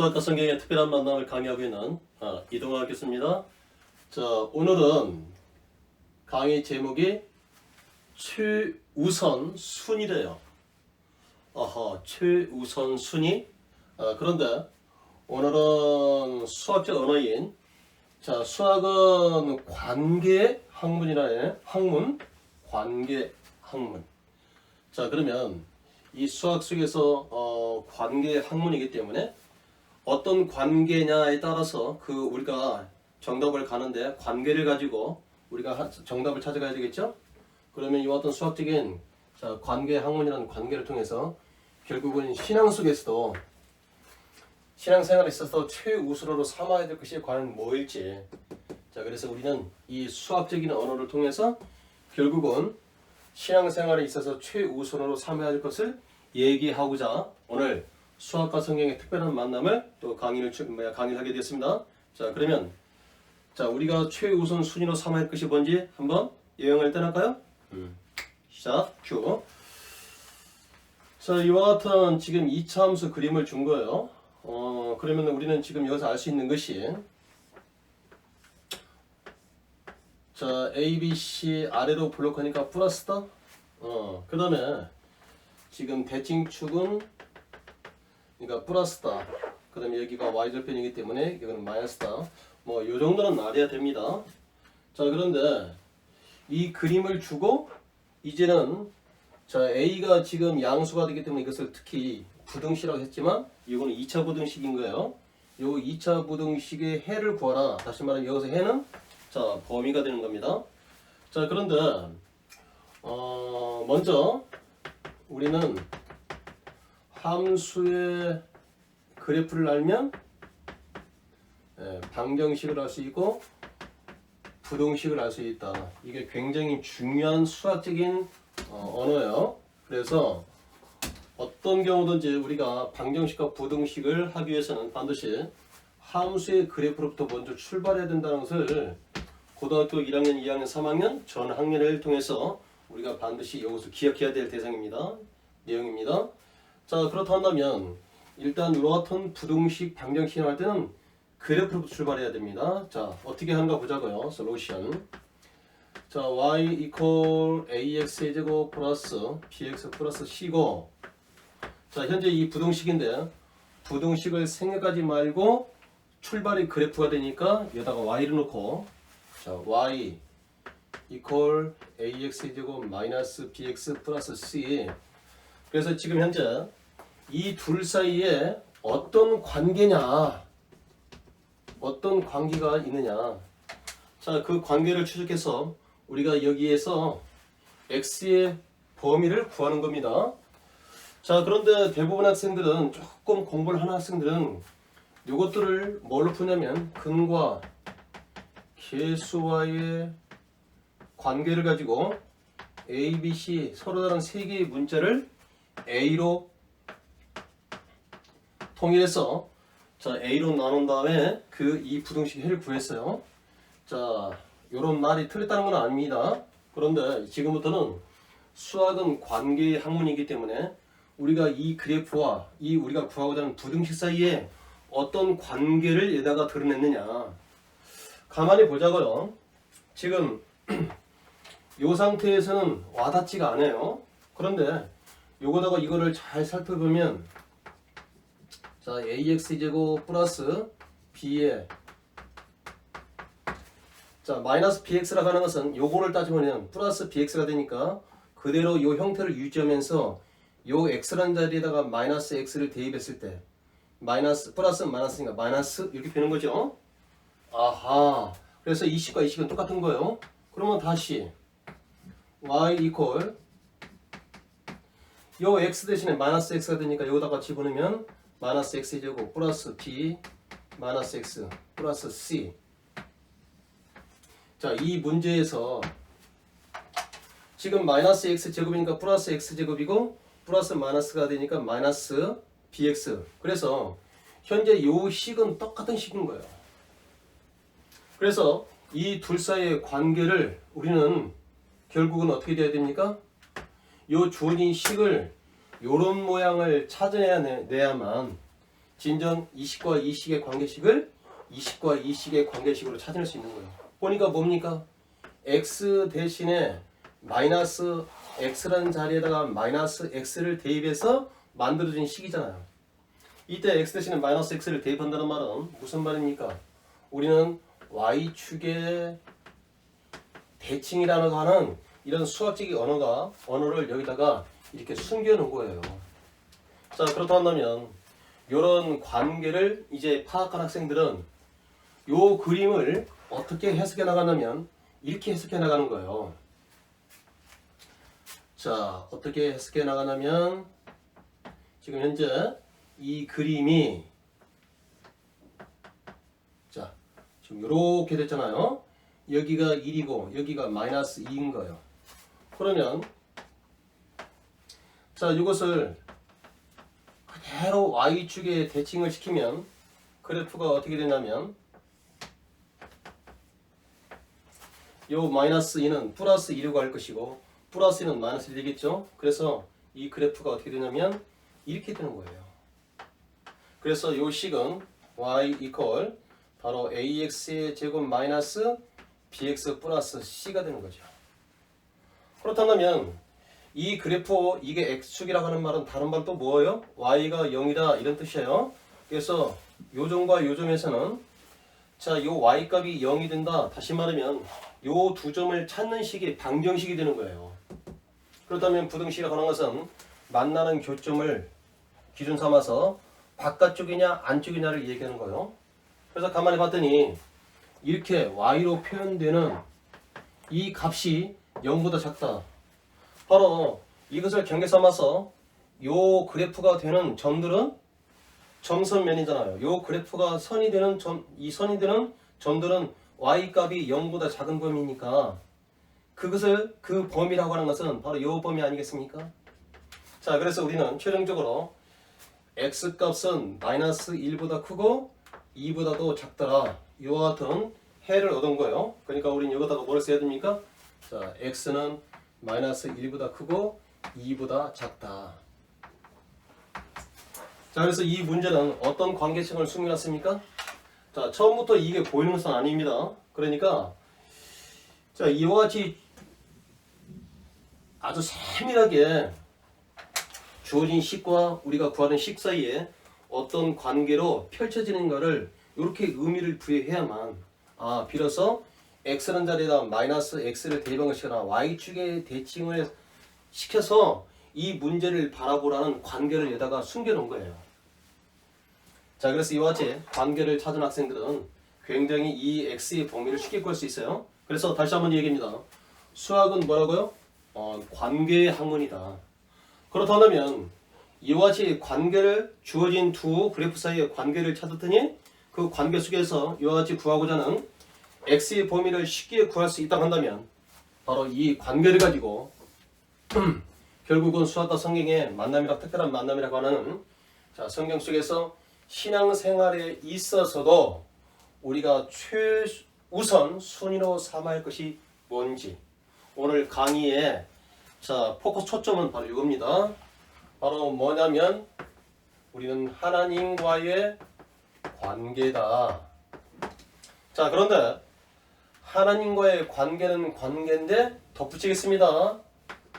수학과 성경의 특별한 만남을 강의하고 있는 이동하겠습니다. 자, 오늘은 강의 제목이 최우선 순위래요. 최우선 순위. 그런데 오늘은 수학적 언어인 수학은 관계 학문이라네. 학문, 관계 학문. 자, 그러면 이 수학 속에서 관계 학문이기 때문에 어떤 관계냐에 따라서 우리가 정답을 가는데 관계를 가지고 우리가 정답을 찾아가야 되겠죠? 그러면 이와 같은 수학적인 관계 학문이라는 관계를 통해서 결국은 신앙 속에서도 신앙생활에 있어서 최우선으로 삼아야 될 것이 과연 뭐일지. 자, 그래서 우리는 이 수학적인 언어를 통해서 결국은 신앙생활에 있어서 최우선으로 삼아야 할 것을 얘기하고자 오늘 수학과 성경의 특별한 만남을 또 강의를 하게 되었습니다. 자, 그러면 우리가 최우선 순위로 삼아야 할 것이 뭔지 한번 요약을 떠날까요? 시작. 큐. 자, 이와 같은 지금 2차 함수 그림을 준 거예요. 그러면 우리는 지금 여기서 알 수 있는 것이 A, B, C 아래로 블록하니까 플러스다. 그 다음에 지금 대칭축은 그러니까 플러스다. 그 다음에 여기가 y절편이기 때문에 이거는 마이너스다. 요 정도는 알아야 됩니다. 자, 그런데 이 그림을 주고 이제는 A가 지금 양수가 되기 때문에 이것을 특히 부등식이라고 했지만 이거는 2차 부등식인 거예요. 요 2차 부등식의 해를 구하라. 다시 말하면 여기서 해는 범위가 되는 겁니다. 자, 그런데 먼저 우리는 함수의 그래프를 알면 방정식을 알 수 있고 부등식을 알 수 있다. 이게 굉장히 중요한 수학적인 언어예요. 그래서 어떤 경우든지 우리가 방정식과 부등식을 하기 위해서는 반드시 함수의 그래프로부터 먼저 출발해야 된다는 것을 고등학교 1학년, 2학년, 3학년 전 학년을 통해서 우리가 반드시 여기서 기억해야 될 내용입니다. 자, 그렇다 한다면 일단 이와 같은 부등식, 방정식 할 때는 그래프로부터 출발해야 됩니다. 자, 어떻게 하는가 보자고요. 솔루션. 자, y equal ax의 제곱 플러스 bx 플러스 c고. 자, 현재 이 부등식인데 부등식을 생각하지 말고 출발이 그래프가 되니까 여기다가 y를 넣고 y equal ax의 제곱 마이너스 bx 플러스 c. 그래서 지금 현재 이 둘 사이에 어떤 관계냐, 어떤 관계가 있느냐. 자, 그 관계를 추적해서 우리가 여기에서 x의 범위를 구하는 겁니다. 자, 그런데 대부분 학생들은 조금 공부를 하는 학생들은 이것들을 뭘로 푸냐면 근과 계수와의 관계를 가지고 A, B, C 서로 다른 세 개의 문자를 A로 통일해서 A로 나눈 다음에 이 부등식 해를 구했어요. 자, 요런 말이 틀렸다는 건 아닙니다. 그런데 지금부터는 수학은 관계의 학문이기 때문에 우리가 이 그래프와 이 우리가 구하고자 하는 부등식 사이에 어떤 관계를 여기다가 드러냈느냐. 가만히 보자고요. 지금 이 상태에서는 와닿지가 않아요. 그런데 요거다가 이거를 잘 살펴보면 ax제곱 플러스 b에 마이너스 bx라고 하는 것은 요거를 따지면 플러스 bx가 되니까 그대로 요 형태를 유지하면서 요 x라는 자리에다가 마이너스 x를 대입했을 때 마이너스 플러스 마이너스니까 마이너스 이렇게 되는 거죠. 아하. 그래서 이 식과 이 식은 똑같은 거예요. 그러면 다시 y equal 요 x 대신에 마이너스 x가 되니까 여기다가 집어넣으면 마이너스 x제곱 플러스 b 마이너스 x 플러스 c. 자, 이 문제에서 지금 마이너스 x제곱이니까 플러스 x제곱이고 플러스 마이너스가 되니까 마이너스 bx. 그래서 현재 요 식은 똑같은 식인 거예요. 그래서 이 둘 사이의 관계를 우리는 결국은 어떻게 돼야 됩니까? 요 주어진 식을 요런 모양을 찾아내야만 진정 이식과 이식의 관계식을 이식과 이식의 관계식으로 찾을 수 있는 거예요. 보니까 뭡니까? x 대신에 마이너스 x라는 자리에다가 마이너스 x를 대입해서 만들어진 식이잖아요. 이때 x 대신에 마이너스 x를 대입한다는 말은 무슨 말입니까? 우리는 y축의 대칭이라고 하는 이런 수학적인 언어를 여기다가 이렇게 숨겨놓은 거예요. 자, 그렇다 한다면 이런 관계를 이제 파악한 학생들은 요 그림을 어떻게 해석해 나가냐면 이렇게 해석해 나가는 거예요. 자, 어떻게 해석해 나가냐면 지금 현재 이 그림이 자, 지금 이렇게 됐잖아요. 여기가 1이고 여기가 마이너스 2인 거예요. 그러면 자, 이것을 그대로 y축에 대칭을 시키면 그래프가 어떻게 되냐면 요 마이너스 2는 플러스 2로 갈 것이고 플러스 2는 마이너스 1 되겠죠. 그래서 이 그래프가 어떻게 되냐면 이렇게 되는 거예요. 그래서 요 식은 y 이퀄 바로 ax의 제곱 마이너스 bx 플러스 c가 되는 거죠. 그렇다면 이 그래프 이게 x축이라고 하는 말은 다른 말 또 뭐예요? y가 0이다 이런 뜻이에요. 그래서 요점과 요점에서는 자, 요 y 값이 0이 된다. 다시 말하면 요 두 점을 찾는 식이 방정식이 되는 거예요. 그렇다면 부등식이라고 하는 것은 만나는 교점을 기준 삼아서 바깥쪽이냐 안쪽이냐를 얘기하는 거예요. 그래서 가만히 봤더니 이렇게 y로 표현되는 이 값이 0보다 작다. 바로 이것을 경계 삼아서 요 그래프가 되는 점들은 점선면이잖아요. 요 그래프가 선이 되는 이 선이 되는 점들은 y 값이 0보다 작은 범위니까 그것을 그 범위라고 하는 것은 바로 요 범위 아니겠습니까? 자, 그래서 우리는 최종적으로 x 값은 마이너스 1보다 크고 2보다도 작더라. 이와 같은 해를 얻은 거예요. 그러니까 우리는 여기다가 뭘 써야 됩니까? 자, x는 마이너스 1보다 크고 2보다 작다. 자, 그래서 이 문제는 어떤 관계성을 숨겨놨습니까? 자, 처음부터 이게 보이는 것은 아닙니다. 그러니까 자, 이와 같이 아주 세밀하게 주어진 식과 우리가 구하는 식 사이에 어떤 관계로 펼쳐지는 것을 이렇게 의미를 부여해야만 비로소 x라는 자리에다 마이너스 x를 대입한 것이거나 y축의 대칭을 시켜서 이 문제를 바라보라는 관계를 여기다가 숨겨놓은 거예요. 자, 그래서 이와 같이 관계를 찾은 학생들은 굉장히 이 x의 범위를 쉽게 구할 수 있어요. 그래서 다시 한번 얘기합니다. 수학은 뭐라고요? 관계의 학문이다. 그렇다면 이와 같이 관계를 주어진 두 그래프 사이의 관계를 찾았더니 그 관계 속에서 이와 같이 구하고자 하는 x의 범위를 쉽게 구할 수 있다고 한다면 바로 이 관계를 가지고 결국은 수학과 성경의 만남이라 특별한 만남이라고 하는 자, 성경 속에서 신앙생활에 있어서도 우리가 최우선 순위로 삼아야 할 것이 뭔지 오늘 강의의 자, 포커스 초점은 바로 이겁니다. 바로 뭐냐면 우리는 하나님과의 관계다. 자, 그런데 하나님과의 관계는 관계인데 덧붙이겠습니다.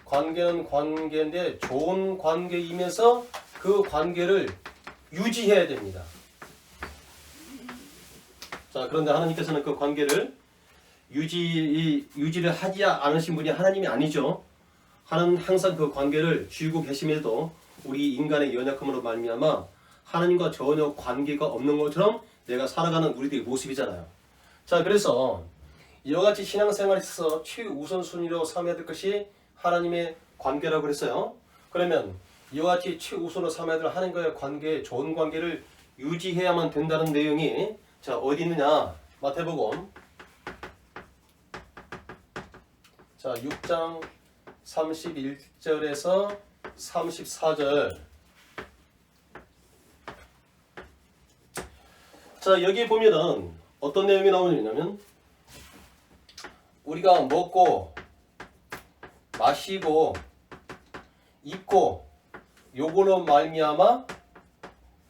관계는 관계인데 좋은 관계이면서 그 관계를 유지해야 됩니다. 자, 그런데 하나님께서는 그 관계를 유지를 하지 않으신 분이 하나님이 아니죠. 하나님은 항상 그 관계를 쥐고 계심에도 우리 인간의 연약함으로 말미암아 하나님과 전혀 관계가 없는 것처럼 내가 살아가는 우리들의 모습이잖아요. 자, 그래서 이와 같이 신앙생활에 있어서 최우선순위로 삼아야 될 것이 하나님의 관계라고 그랬어요. 그러면 이와 같이 최우선으로 삼아야 될 하나님과의 관계, 좋은 관계를 유지해야만 된다는 내용이 자, 어디 있느냐? 마태복음 자, 6장 31절에서 34절. 자, 여기 보면은 어떤 내용이 나오냐면 우리가 먹고 마시고 입고 요걸로 말미암아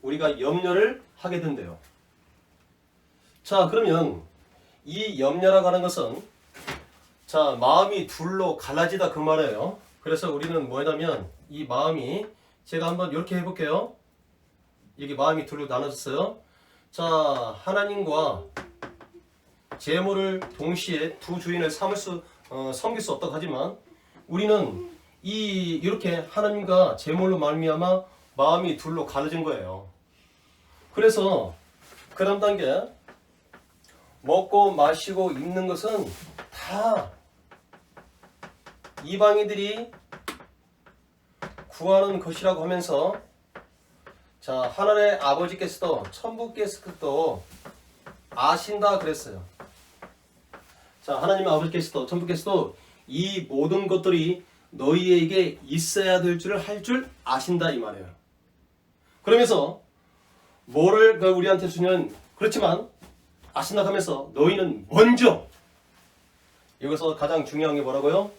우리가 염려를 하게 된대요. 자, 그러면 이 염려라고 하는 것은 자, 마음이 둘로 갈라지다 그 말이에요. 그래서 우리는 뭐냐면 이 마음이 제가 한번 이렇게 해볼게요. 이게 마음이 둘로 나눠졌어요. 자, 하나님과 재물을 동시에 두 주인을 섬길 수 없다고 하지만 우리는 이렇게 하나님과 재물로 말미암아 마음이 둘로 갈라진 거예요. 그래서 그 다음 단계 먹고 마시고 입는 것은 다 이방인들이 구하는 것이라고 하면서 자, 하나님의 아버지께서도 천부께서도 아신다 그랬어요. 자, 하나님의 아버지께서도 천부께서도 이 모든 것들이 너희에게 있어야 될 줄을 할 줄 아신다 이 말이에요. 그러면서 뭐를 우리한테 주면 그렇지만 아신다 하면서 너희는 먼저 여기서 가장 중요한 게 뭐라고요?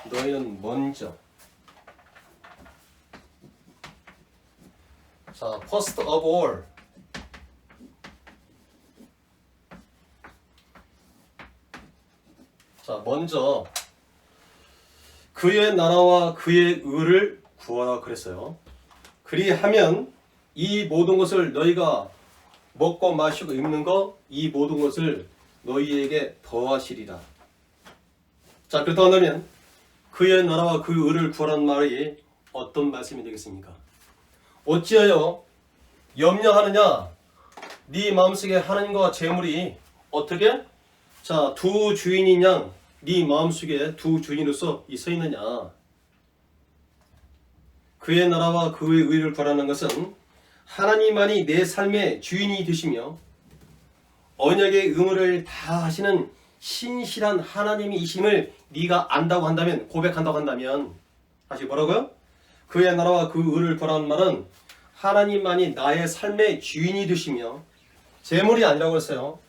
너희는 먼저 자, first of all 자, 먼저 그의 나라와 그의 의를 구하라 그랬어요. 그리하면 이 모든 것을 너희가 먹고 마시고 입는 거 이 모든 것을 너희에게 더하시리라. 자, 그렇다고 한다면 그의 나라와 그 의를 구하라는 말이 어떤 말씀이 되겠습니까? 어찌하여 염려하느냐? 네 마음속에 하나님과 재물이 어떻게? 자, 두 주인인 양 네 마음속에 두 주인으로서 서 있느냐? 그의 나라와 그의 의를 구하라는 것은 하나님만이 내 삶의 주인이 되시며 언약의 의무를 다 하시는 신실한 하나님이심을 네가 안다고 한다면, 고백한다고 한다면, 다시 뭐라고요? 그의 나라와 그 의를 구하라는 말은 하나님만이 나의 삶의 주인이 되시며 재물이 아니라고 했어요.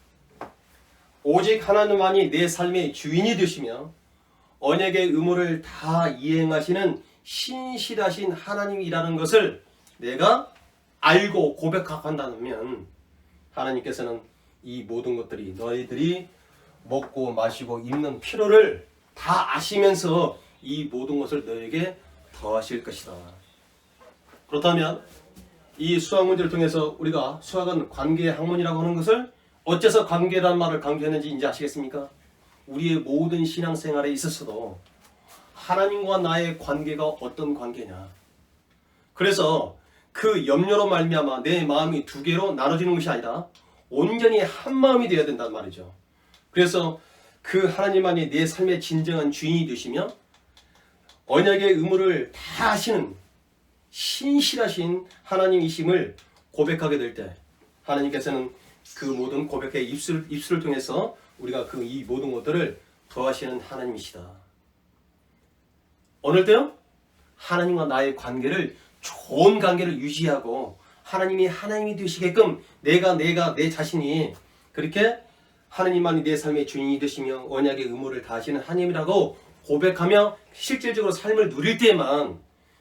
오직 하나님만이 내 삶의 주인이 되시며 언약의 의무를 다 이행하시는 신실하신 하나님이라는 것을 내가 알고 고백하고 한다면 하나님께서는 이 모든 것들이 너희들이 먹고 마시고 입는 필요를 다 아시면서 이 모든 것을 너에게 더하실 것이다. 그렇다면 이 수학 문제를 통해서 우리가 수학은 관계의 학문이라고 하는 것을 어째서 관계라는 말을 강조했는지 이제 아시겠습니까? 우리의 모든 신앙생활에 있어서도 하나님과 나의 관계가 어떤 관계냐. 그래서 그 염려로 말미암아 내 마음이 두 개로 나눠지는 것이 아니라 온전히 한 마음이 되어야 된단 말이죠. 그래서 그 하나님만이 내 삶의 진정한 주인이 되시며 언약의 의무를 다 하시는 신실하신 하나님이심을 고백하게 될 때 하나님께서는 그 모든 고백의 입술을 통해서 우리가 이 모든 것들을 더하시는 하나님이시다. 어느 때요? 하나님과 나의 관계를 좋은 관계를 유지하고 하나님이 하나님이 되시게끔 내가 내 자신이 그렇게 하나님만이 내 삶의 주인이 되시며 언약의 의무를 다하시는 하나님이라고 고백하며 실질적으로 삶을 누릴 때만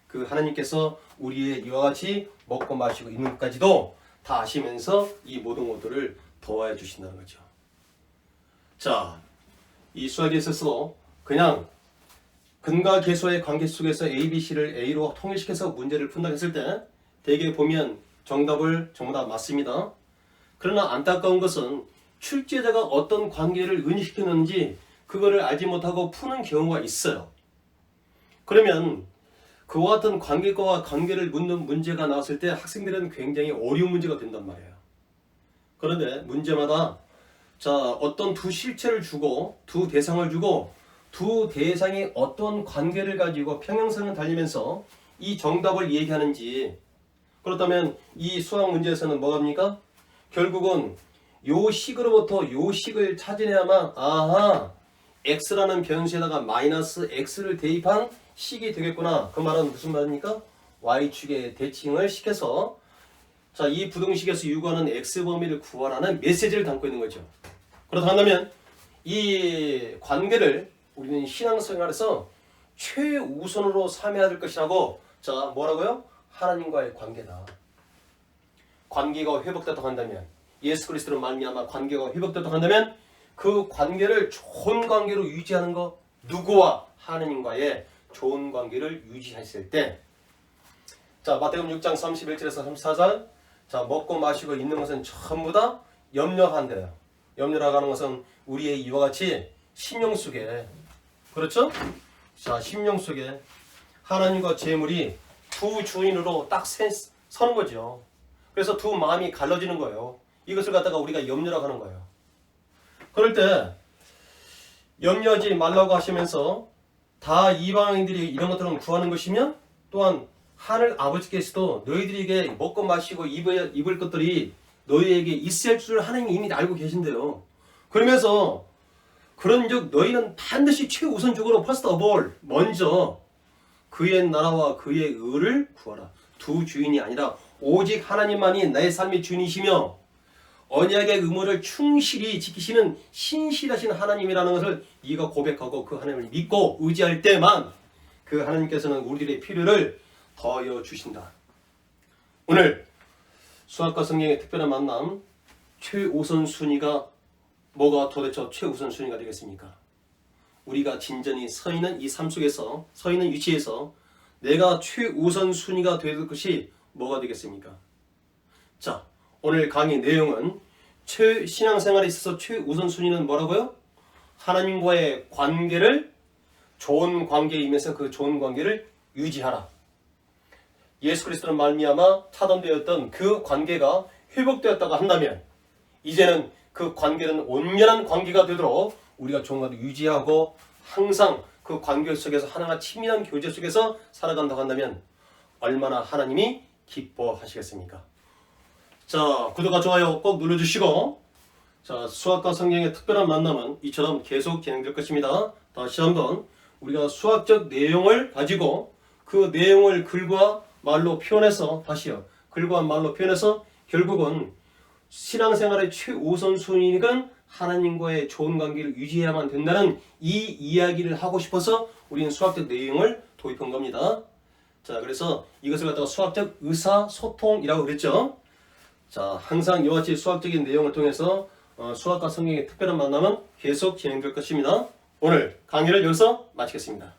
그 하나님께서 우리의 이와 같이 먹고 마시고 있는 것까지도 다 아시면서 이 모든 것들을 도와해 주신다는 거죠. 자, 이 수학에 있어서 그냥 근과 계수의 관계 속에서 A, B, C를 A로 통일시켜서 문제를 푼다고 했을 때 대개 보면 정답을 전부 다 맞습니다. 그러나 안타까운 것은 출제자가 어떤 관계를 은유시켰는지 그거를 알지 못하고 푸는 경우가 있어요. 그러면 그와 같은 관계와 관계를 묻는 문제가 나왔을 때 학생들은 굉장히 어려운 문제가 된단 말이에요. 그런데 문제마다 자, 어떤 두 실체를 주고 두 대상을 주고 두 대상이 어떤 관계를 가지고 평행선을 달리면서 이 정답을 얘기하는지, 그렇다면 이 수학 문제에서는 뭐가 합니까? 결국은 요 식으로부터 요 식을 찾아내야만 아하 x라는 변수에다가 마이너스 x를 대입한 식이 되겠구나. 그 말은 무슨 말입니까? y축의 대칭을 시켜서 자, 이 부등식에서 요구하는 x 범위를 구하라는 메시지를 담고 있는 거죠. 그렇다면 이 관계를 우리는 신앙생활에서 최우선으로 삼아야 될 것이라고, 자, 뭐라고요? 하나님과의 관계다. 관계가 회복됐다고 한다면, 예수 그리스도로 말미암아 관계가 회복됐다고 한다면 그 관계를 좋은 관계로 유지하는 거, 누구와? 하느님과의 좋은 관계를 유지했을 때, 자 마태복음 6장 31절에서 34절, 자 먹고 마시고 입는 것은 전부 다 염려한대요. 염려라고 하는 것은 우리의 이와 같이 심령 속에, 그렇죠? 자 심령 속에 하나님과 재물이 두 주인으로 딱 서는 거죠. 그래서 두 마음이 갈라지는 거예요. 이것을 갖다가 우리가 염려라고 하는 거예요. 그럴 때 염려하지 말라고 하시면서 다 이방인들이 이런 것들은 구하는 것이면, 또한 하늘 아버지께서도 너희들에게 먹고 마시고 입을 것들이 너희에게 있을 줄 하나님이 이미 알고 계신대요. 그러면서 그런즉 너희는 반드시 최우선적으로 first of all, 먼저 그의 나라와 그의 의를 구하라. 두 주인이 아니라 오직 하나님만이 나의 삶의 주인이시며 언약의 의무를 충실히 지키시는 신실하신 하나님이라는 것을 네가 고백하고 그 하나님을 믿고 의지할 때만 그 하나님께서는 우리들의 필요를 더하여 주신다. 오늘 수학과 성경의 특별한 만남, 최우선 순위가 뭐가 도대체 최우선 순위가 되겠습니까? 우리가 진전히 서 있는 이 삶 속에서, 서 있는 위치에서 내가 최우선 순위가 될 것이 뭐가 되겠습니까? 자, 오늘 강의 내용은 신앙생활에 있어서 최우선 순위는 뭐라고요? 하나님과의 관계를, 좋은 관계에 임해서 그 좋은 관계를 유지하라. 예수 그리스도로 말미암아 타don되었던 그 관계가 회복되었다고 한다면, 이제는 그 관계는 온전한 관계가 되도록 우리가 좋은 관계를 유지하고 항상 그 관계 속에서 하나님과 친밀한 교제 속에서 살아간다고 한다면 얼마나 하나님이 기뻐하시겠습니까? 자, 구독과 좋아요 꼭 눌러주시고, 자 수학과 성경의 특별한 만남은 이처럼 계속 진행될 것입니다. 다시 한번 우리가 수학적 내용을 가지고 그 내용을 글과 말로 표현해서, 다시요, 글과 말로 표현해서 결국은 신앙생활의 최우선순위는 하나님과의 좋은 관계를 유지해야만 된다는 이 이야기를 하고 싶어서 우리는 수학적 내용을 도입한 겁니다. 자, 그래서 이것을 갖다가 수학적 의사소통이라고 그랬죠. 자, 항상 이와 같이 수학적인 내용을 통해서 수학과 성경의 특별한 만남은 계속 진행될 것입니다. 오늘 강의를 여기서 마치겠습니다.